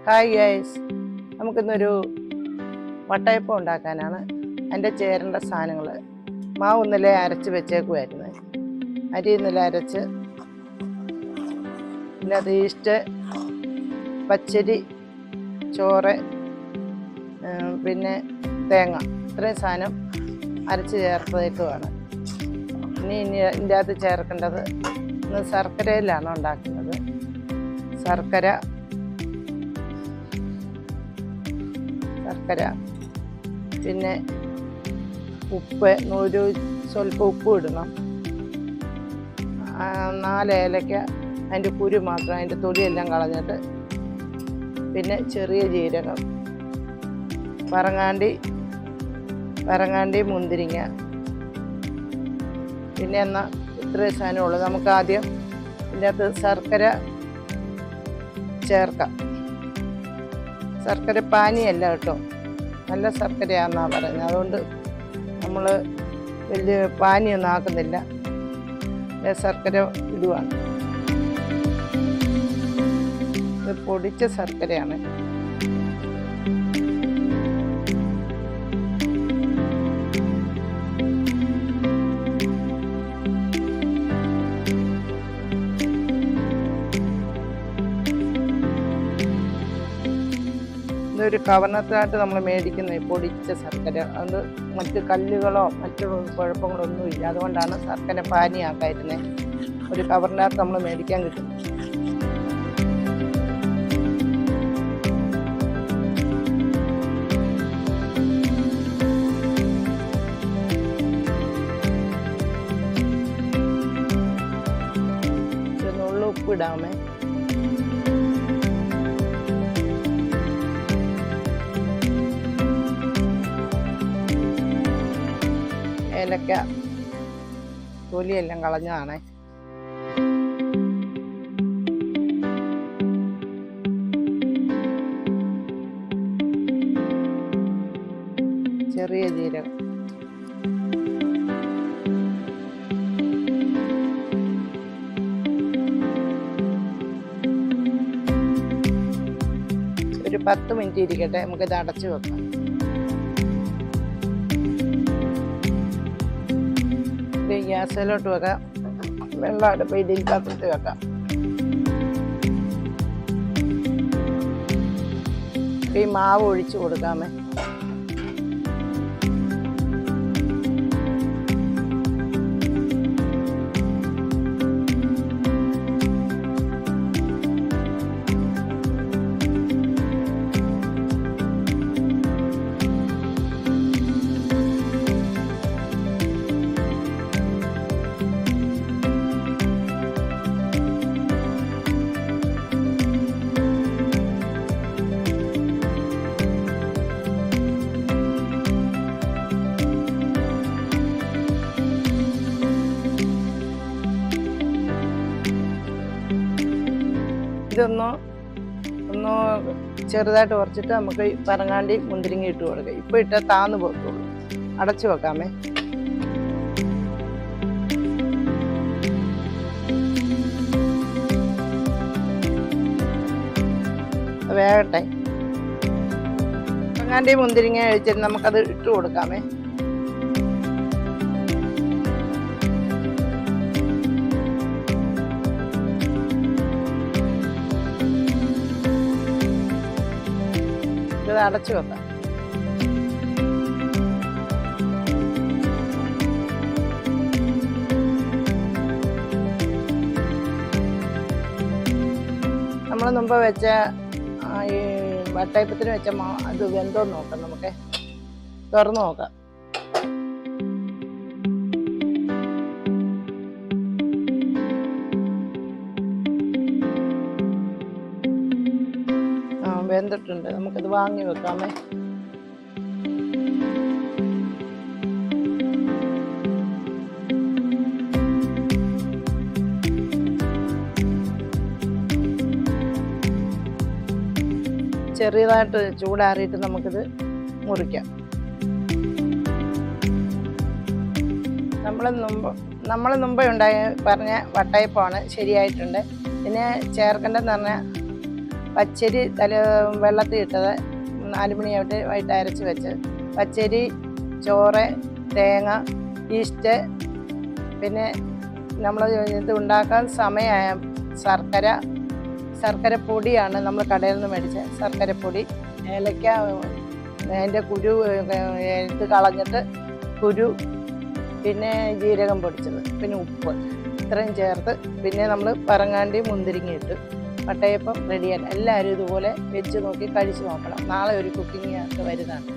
Hi guys, നമുക്കിന്നൊരു വട്ടയപ്പം ഉണ്ടാക്കാനാണ്. അതിൻ്റെ ചേരേണ്ട സാധനങ്ങൾ: മാവ് ഇന്നലെ അരച്ച് വെച്ചേക്കുമായിരുന്നു, അരി ഇന്നലെ അരച്ച്, പിന്നെ അത് ഈസ്റ്റ്, പച്ചരി, ചോറ്, പിന്നെ തേങ്ങ, ഇത്രയും സാധനം അരച്ച് ചേർത്തേക്കുവാണ്. ഇനി ഇതിൻ്റെ അകത്ത് ചേർക്കേണ്ടത് ഇന്ന് ശർക്കരയിലാണ് ഉണ്ടാക്കുന്നത്. ശർക്കര പിന്നെ ഉപ്പ്, സ്വല്പം ഉപ്പ് ഇടണം. 4 ഏലക്ക, അതിൻ്റെ കുരു മാത്രം, അതിൻ്റെ തൊലിയെല്ലാം കളഞ്ഞിട്ട്, പിന്നെ ചെറിയ ജീരകം, പറങ്ങാണ്ടി, മുന്തിരിങ്ങ. പിന്നെ എന്നാൽ ഇത്രയും സാധനമുള്ളൂ. നമുക്ക് ആദ്യം ഇതിൻ്റെ അകത്ത് ശർക്കര ചേർക്കാം. ശർക്കര പാനിയല്ല കേട്ടോ, നല്ല ശർക്കരയാണെന്നാണ് പറയുന്നത്. അതുകൊണ്ട് നമ്മൾ വലിയ പാനിയൊന്നും ആക്കുന്നില്ല, ശർക്കര ഇടുവാണ്. ഇത് പൊടിച്ച ശർക്കരയാണ്. ഇതൊരു കവർണത്തിനായിട്ട് നമ്മൾ മേടിക്കുന്ന ഈ പൊടിച്ച ശർക്കര. അതുകൊണ്ട് മറ്റ് കല്ലുകളോ മറ്റു കുഴപ്പങ്ങളോ ഒന്നുമില്ല. അതുകൊണ്ടാണ് ശർക്കര പാനിയാക്കായിരുന്നത്. ഒരു കവറിനകത്ത് നമ്മൾ മേടിക്കാൻ കിട്ടും. നുള്ളു ഉപ്പിടാമേ. ഏലക്ക തൊലിയെല്ലാം കളഞ്ഞതാണ്. ചെറിയ ജീരകം, ഒരു 10 മിനിറ്റ് ഇരിക്കട്ടെ. നമുക്കിത് അടച്ചു വെക്കാം. ഗ്യാസിലോട്ട് വെക്കാം. വെള്ളം അടുപ്പ് ഇഡലി പാത്രത്തിൽ വെക്കാം. ഈ മാവ് ഒഴിച്ച് കൊടുക്കാമേ. ഇതൊന്ന് ചെറുതായിട്ട് കുറച്ചിട്ട് നമുക്ക് പറങ്ങാണ്ടി, മുന്തിരിങ്ങ ഇട്ട് കൊടുക്കുക. ഇപ്പോൾ ഇട്ടാൽ താന്ന് പോകത്തുള്ളൂ. അടച്ചു വെക്കാമേ. വേകട്ടെ. പറങ്ങാണ്ടി, മുന്തിരിങ്ങ കഴിച്ചിട്ട് നമുക്കത് ഇട്ട് കൊടുക്കാമേ. ഇത് അടച്ചു വെക്കാം. നമ്മൾ മുമ്പ് വെച്ച ഈ വട്ടയപ്പത്തിന് വെച്ച അത് വെന്തോന്ന് നോക്കാം. നമുക്ക് തുറന്നു നോക്കാം. വെന്തിട്ടുണ്ട്. നമുക്കത് വാങ്ങി വെക്കാമേ. ചെറിയതായിട്ട് ചൂടാറിയിട്ട് നമുക്കിത് മുറിക്കാം. നമ്മൾ മുമ്പ് പറഞ്ഞ വട്ടയപ്പമാണ്. ശരിയായിട്ടുണ്ട്. പിന്നെ ചേർക്കേണ്ടതെന്ന് പറഞ്ഞാൽ പച്ചരി വെള്ളത്തിൽ ഇട്ടത് 4 മണിയായിട്ട് വൈകിട്ട് അരച്ച് വെച്ച് പച്ചരി, ചോറ്, തേങ്ങ, ഈസ്റ്റ്, പിന്നെ നമ്മൾ ഇത് ഉണ്ടാക്കാൻ സമയമായ ശർക്കര പൊടിയാണ് നമ്മൾ കടയിൽ നിന്ന് മേടിച്ച ശർക്കരപ്പൊടി, ഏലക്ക അതിൻ്റെ കുരു ഇത് കളഞ്ഞിട്ട് കുരു, പിന്നെ ജീരകം പൊടിച്ചത്, പിന്നെ ഉപ്പ്, ഇത്രയും ചേർത്ത് പിന്നെ നമ്മൾ പറങ്ങാണ്ടി മുന്തിരിങ്ങ ഇട്ട് വട്ടയപ്പം റെഡിയായി. എല്ലാവരും ഇതുപോലെ വെച്ച് നോക്കി കഴിച്ച് നോക്കണം. നാളെ ഒരു കുക്കിംഗ് വരുന്നതാണ്.